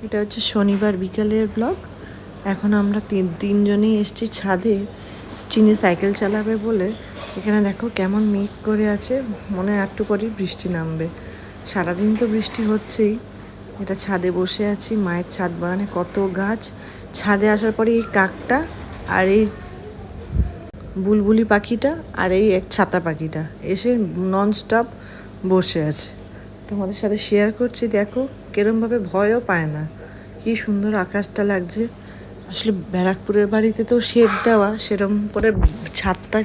এটা হচ্ছে শনিবার বিকালের ব্লগ। এখন আমরা তিনজনেই এসেছি ছাদে, চিনি সাইকেল চালাবে বলে। এখানে দেখো কেমন মেঘ করে আছে, মনে হয় একটু পরেই বৃষ্টি নামবে। সারাদিন তো বৃষ্টি হচ্ছেই। এটা ছাদে বসে আছি, মায়ের ছাদ বাগানে কত গাছ। ছাদে আসার পরে এই কাকটা আর এই বুলবুলি পাখিটা আর এই এক ছাতা পাখিটা এসে ননস্টপ বসে আছে। তোমাদের সাথে শেয়ার করছি, দেখো কিরমভাবে ভয়ও পায় না। কি সুন্দর আকাশটা লাগছে। আসলে ব্যারাকপুরের বাড়িতে তো শেড দেওয়া, সেরকম করে ছাদটা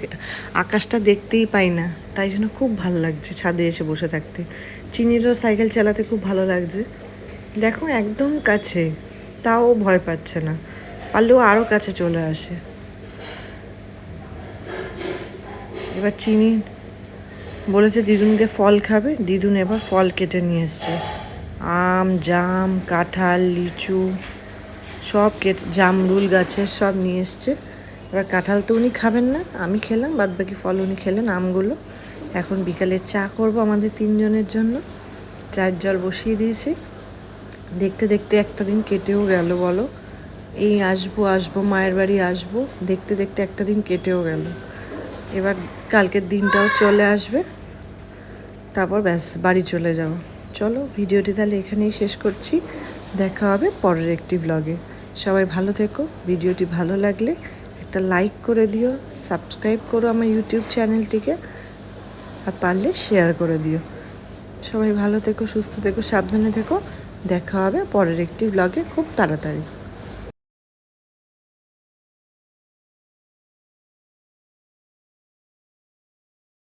আকাশটা দেখতেই পাই না, তাই জন্য খুব ভালো লাগছে ছাদে এসে বসে থাকতে। চিনিরও সাইকেল চালাতে খুব ভালো লাগছে। দেখো একদম কাছে, তাও ভয় পাচ্ছে না, পারলেও আরও কাছে চলে আসে। এবার চিনি বলেছে দিদুনকে ফল খাবে, দিদুন এবার ফল কেটে নিয়ে এসছে। আম, জাম, কাঁঠাল, লিচু সব কেটে, জামরুল গাছের সব নিয়ে এসছে। এবার কাঁঠাল তো উনি খাবেন না, আমি খেলাম, বাদ বাকি ফল উনি খেলেন, আমগুলো। এখন বিকালে চা করব আমাদের তিনজনের জন্য। চায়ের জল বসিয়ে দিয়েছি। দেখতে দেখতে একটা দিন কেটেও গেল বলো। এই আসবো মায়ের বাড়ি আসবো, দেখতে দেখতে একটা দিন কেটেও গেল। এবার কালকের দিনটাও চলে আসবে, তারপর ব্যাস বাড়ি চলে যাব। চলো ভিডিওটি তাহলে এখানেই শেষ করছি, দেখা হবে পরের একটি ব্লগে। সবাই ভালো থেকো। ভিডিওটি ভালো লাগলে একটা লাইক করে দিও, সাবস্ক্রাইব করো আমার ইউটিউব চ্যানেলটিকে, আর পারলে শেয়ার করে দিও। সবাই ভালো থেকো, সুস্থ থেকো, সাবধানে থেকো। দেখা হবে পরের একটি ব্লগে খুব তাড়াতাড়ি।